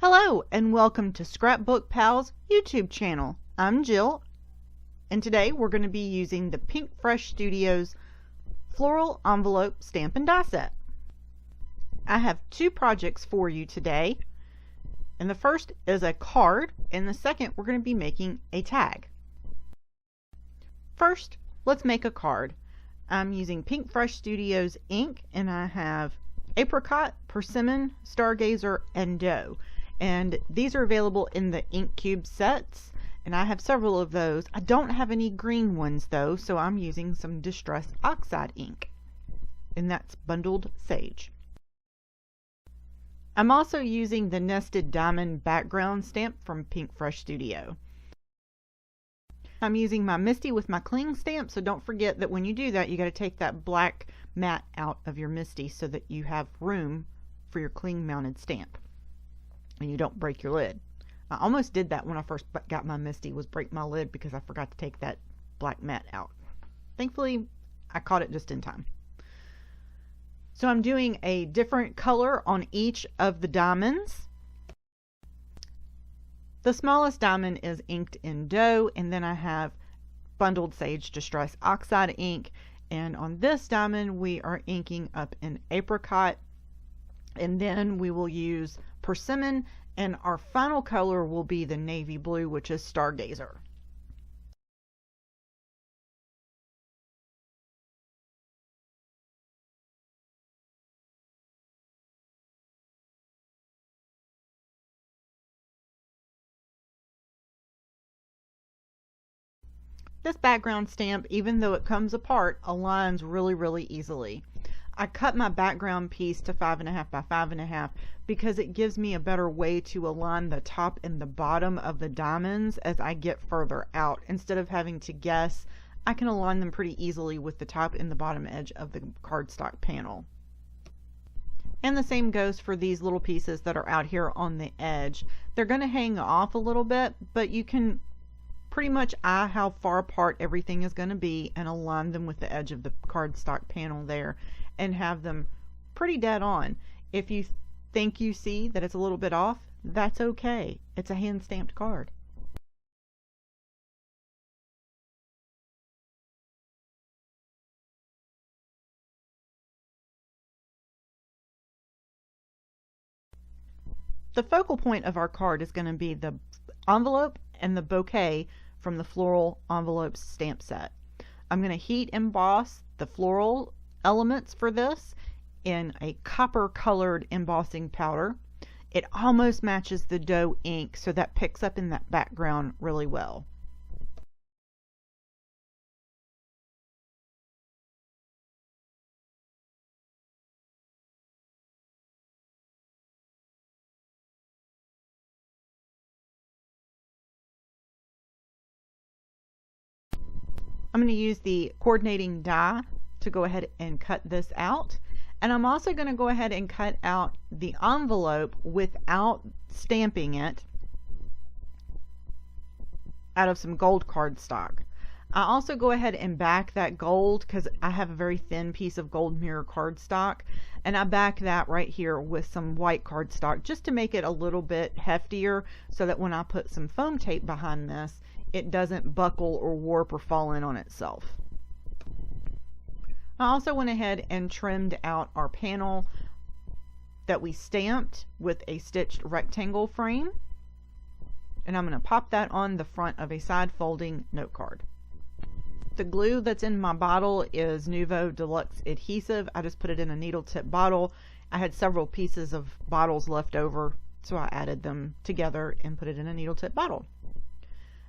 Hello and welcome to ScrapbookPal's YouTube channel. I'm Jill and today we're going to be using the Pinkfresh Studio's Floral Envelope Stamp and Die Set. I have two projects for you today, and the first is a card and the second we're going to be making a tag. First, let's make a card. I'm using Pinkfresh Studio's ink and I have Apricot, Persimmon, Stargazer, and Doe. And these are available in the ink cube sets, and I have several of those. I don't have any green ones though, so I'm using some distressed Oxide ink, and that's bundled sage. I'm also using the nested diamond background stamp from Pinkfresh Studio. I'm using my Misty with my cling stamp, so don't forget that when you do that, you got to take that black mat out of your Misty so that you have room for your cling mounted stamp and you don't break your lid. I almost did that when I first got my Misty, was break my lid because I forgot to take that black mat out. Thankfully, I caught it just in time. So I'm doing a different color on each of the diamonds. The smallest diamond is inked in Doe, and then I have bundled sage distress Oxide ink, and on this diamond we are inking up in Apricot, and then we will use Persimmon, and our final color will be the navy blue, which is Stargazer. This background stamp, even though it comes apart, aligns really easily. I cut my background piece to 5.5 by 5.5 because it gives me a better way to align the top and the bottom of the diamonds as I get further out. Instead of having to guess, I can align them pretty easily with the top and the bottom edge of the cardstock panel. And the same goes for these little pieces that are out here on the edge. They're going to hang off a little bit, but you can pretty much eye how far apart everything is going to be and align them with the edge of the cardstock panel there and have them pretty dead on. If you think you see that it's a little bit off, that's okay. It's a hand stamped card. The focal point of our card is going to be the envelope and the bouquet from the Floral Envelopes stamp set. I'm going to heat emboss the floral elements for this in a copper colored embossing powder. It almost matches the Doe ink, so that picks up in that background really well. I'm going to use the coordinating die to go ahead and cut this out, and I'm also going to go ahead and cut out the envelope without stamping it out of some gold cardstock. I also go ahead and back that gold because I have a very thin piece of gold mirror cardstock, and I back that right here with some white cardstock just to make it a little bit heftier so that when I put some foam tape behind this, it doesn't buckle or warp or fall in on itself. I also went ahead and trimmed out our panel that we stamped with a stitched rectangle frame, and I'm going to pop that on the front of a side folding note card. The glue that's in my bottle is Nuvo Deluxe adhesive. I just put it in a needle tip bottle. I had several pieces of bottles left over, so I added them together and put it in a needle tip bottle.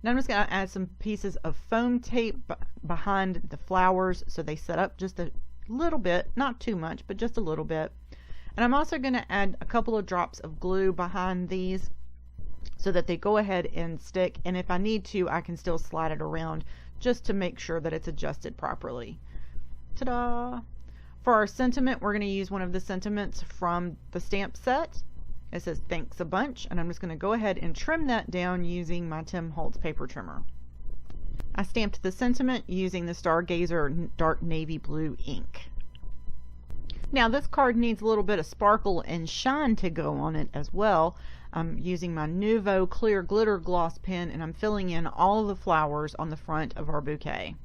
Now I'm just going to add some pieces of foam tape behind the flowers so they set up just a little bit, not too much, but just a little bit. And I'm also going to add a couple of drops of glue behind these so that they go ahead and stick, and if I need to, I can still slide it around just to make sure that it's adjusted properly. Ta-da! For our sentiment, we're going to use one of the sentiments from the stamp set. It says thanks a bunch, and I'm just going to go ahead and trim that down using my Tim Holtz paper trimmer. I stamped the sentiment using the Stargazer dark navy blue ink. Now this card needs a little bit of sparkle and shine to go on it as well. I'm using my Nuvo Clear Glitter Gloss pen, and I'm filling in all of the flowers on the front of our bouquet.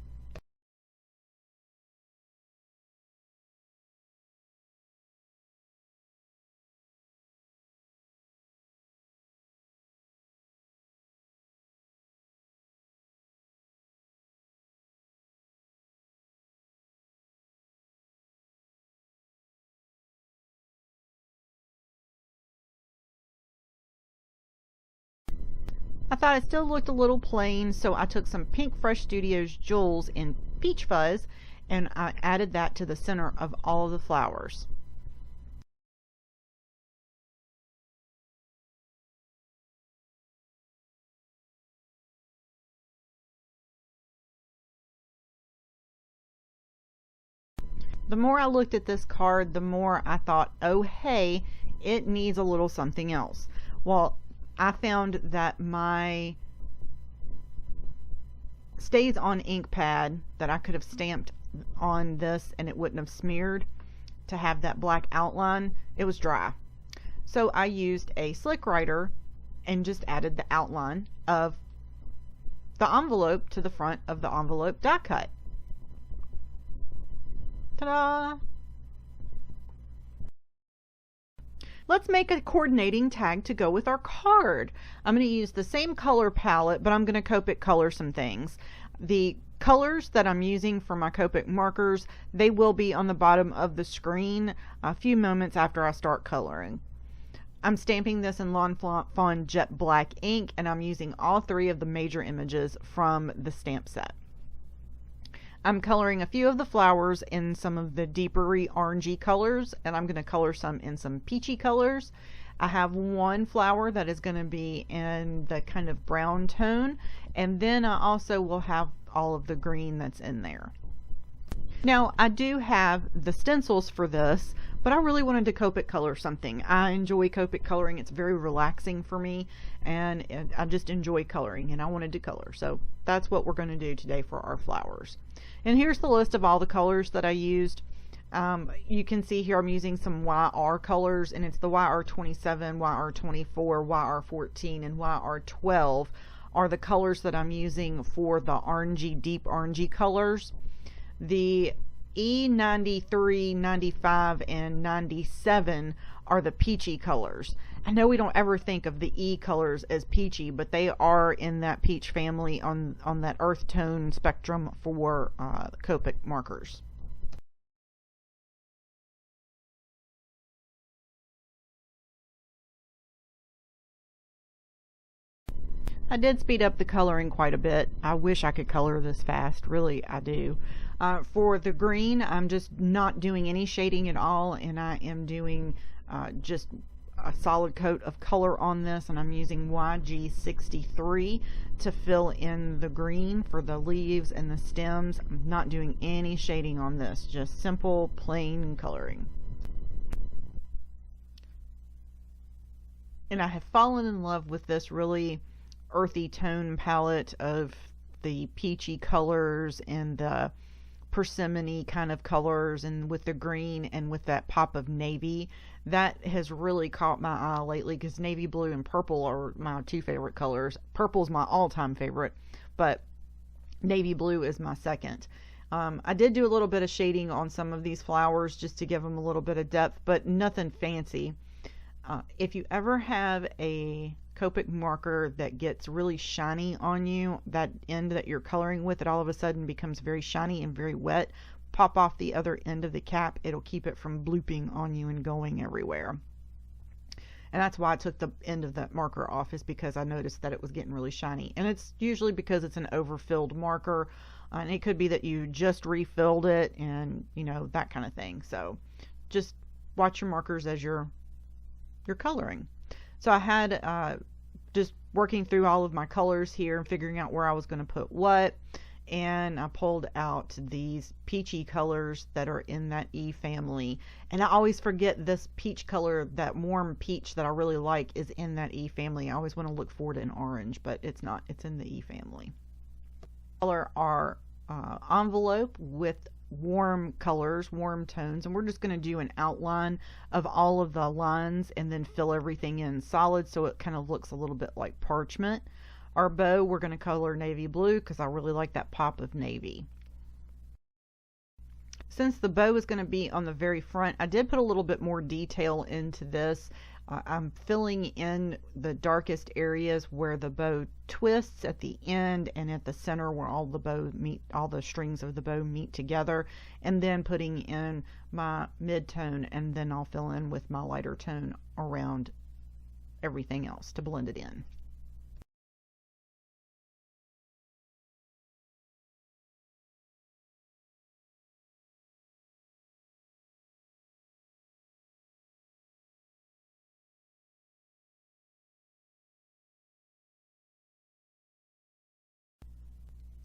I thought it still looked a little plain, so I took some Pinkfresh Studio's Jewels in Peach Fuzz, and I added that to the center of all of the flowers. The more I looked at this card, the more I thought, oh hey, it needs a little something else. Well, I found that my Stays On ink pad that I could have stamped on this and it wouldn't have smeared to have that black outline, it was dry. So I used a slick writer and just added the outline of the envelope to the front of the envelope die cut. Ta-da! Let's make a coordinating tag to go with our card. I'm going to use the same color palette, but I'm going to Copic color some things. The colors that I'm using for my Copic markers, they will be on the bottom of the screen a few moments after I start coloring. I'm stamping this in Lawn Fawn Jet Black ink, and I'm using all three of the major images from the stamp set. I'm coloring a few of the flowers in some of the deepery orangey colors, and I'm going to color some in some peachy colors. I have one flower that is going to be in the kind of brown tone, and then I also will have all of the green that's in there. Now I do have the stencils for this, but I really wanted to Copic color something. I enjoy Copic coloring. It's very relaxing for me, and I just enjoy coloring, and I wanted to color. So that's what we're going to do today for our flowers. And here's the list of all the colors that I used. You can see here I'm using some YR colors, and it's the YR27, YR24, YR14, and YR12 are the colors that I'm using for the orangey, deep orangey colors. The E93, 95, and 97 are the peachy colors. I know we don't ever think of the E colors as peachy, but they are in that peach family on that earth tone spectrum for Copic markers. I did speed up the coloring quite a bit. I wish I could color this fast. Really, I do. For the green, I'm just not doing any shading at all, and I am doing just a solid coat of color on this, and I'm using YG63 to fill in the green for the leaves and the stems. I'm not doing any shading on this, just simple, plain coloring. And I have fallen in love with this really earthy tone palette of the peachy colors and the persimmon-y kind of colors, and with the green and with that pop of navy. That has really caught my eye lately, because navy blue and purple are my two favorite colors. Purple's my all-time favorite, but navy blue is my second. I did do a little bit of shading on some of these flowers just to give them a little bit of depth, but nothing fancy. If you ever have a Copic marker that gets really shiny on you, that end that you're coloring with, it all of a sudden becomes very shiny and very wet, pop off the other end of the cap. It'll keep it from blooping on you and going everywhere. And that's why I took the end of that marker off, is because I noticed that it was getting really shiny. And it's usually because it's an overfilled marker, and it could be that you just refilled it, and you know, that kind of thing. So just watch your markers as you're coloring. So I had just working through all of my colors here and figuring out where I was going to put what, and I pulled out these peachy colors that are in that E family. And I always forget this peach color, that warm peach that I really like, is in that E family. I always want to look for it in orange, but it's not. It's in the E family. Color our envelope with warm colors, warm tones, and we're just going to do an outline of all of the lines and then fill everything in solid so it kind of looks a little bit like parchment. Our bow, we're going to color navy blue because I really like that pop of navy. Since the bow is going to be on the very front, I did put a little bit more detail into this. I'm filling in the darkest areas where the bow twists at the end and at the center where all the strings of the bow meet together, and then putting in my mid-tone, and then I'll fill in with my lighter tone around everything else to blend it in.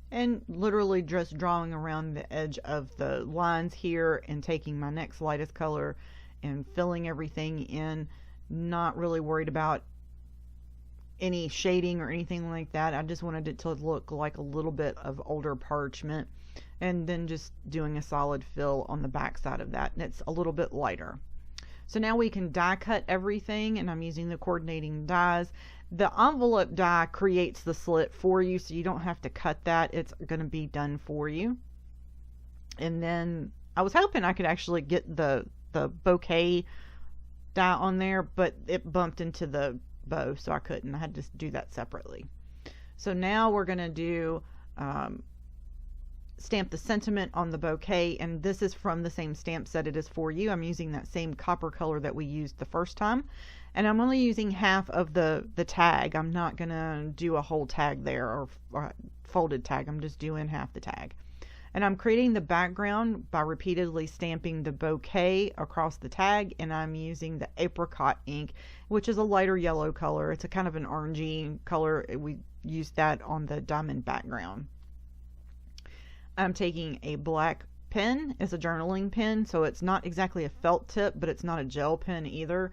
And literally just drawing around the edge of the lines here and taking my next lightest color and filling everything in. Not really worried about any shading or anything like that. I just wanted it to look like a little bit of older parchment, and then just doing a solid fill on the back side of that, and it's a little bit lighter. So now we can die cut everything, and I'm using the coordinating dies. The envelope die creates the slit for you, so you don't have to cut that. It's going to be done for you. And then I was hoping I could actually get the bouquet die on there, but it bumped into the bow, so I couldn't. I had to do that separately. So now we're going to do stamp the sentiment on the bouquet, and this is from the same stamp set it is for you. I'm using that same copper color that we used the first time, and I'm only using half of the tag. I'm not gonna do a whole tag there, or folded tag. I'm just doing half the tag. And I'm creating the background by repeatedly stamping the bouquet across the tag, and I'm using the Apricot ink, which is a lighter yellow color. It's a kind of an orangey color. We used that on the diamond background. I'm taking a black pen. It's a journaling pen, so it's not exactly a felt tip, but it's not a gel pen either.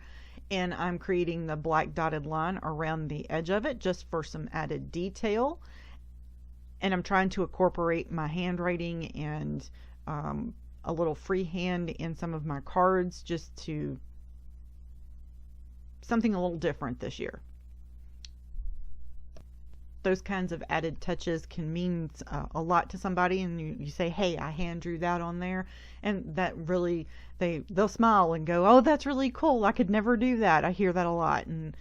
And I'm creating the black dotted line around the edge of it just for some added detail. And I'm trying to incorporate my handwriting and a little freehand in some of my cards, just to something a little different this year. Those kinds of added touches can mean a lot to somebody, and you say, hey, I hand drew that on there, and that really, they'll smile and go, oh, that's really cool, I could never do that. I hear that a lot. And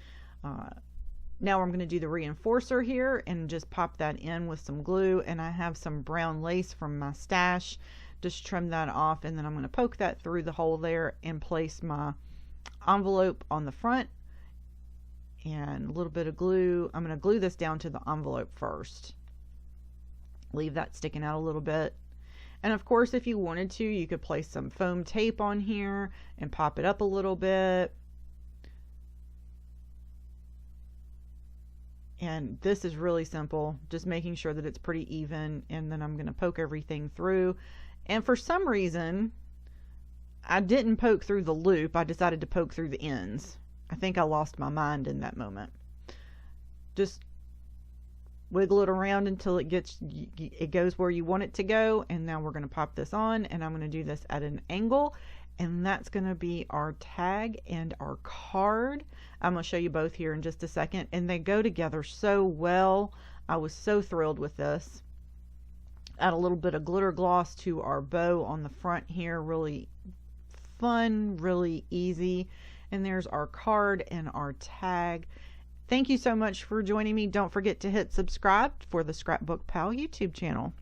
now I'm going to do the reinforcer here and just pop that in with some glue, and I have some brown lace from my stash. Just trim that off, and then I'm going to poke that through the hole there and place my envelope on the front. And a little bit of glue. I'm going to glue this down to the envelope first. Leave that sticking out a little bit. And of course, if you wanted to, you could place some foam tape on here and pop it up a little bit. And this is really simple, just making sure that it's pretty even, and then I'm going to poke everything through. And for some reason, I didn't poke through the loop. I decided to poke through the ends. I think I lost my mind in that moment. Just wiggle it around until it goes where you want it to go. And now we're going to pop this on, and I'm going to do this at an angle, and that's going to be our tag and our card. I'm going to show you both here in just a second, and they go together so well. I was so thrilled with this. Add a little bit of glitter gloss to our bow on the front here. Really fun, really easy. And there's our card and our tag. Thank you so much for joining me. Don't forget to hit subscribe for the ScrapbookPal YouTube channel.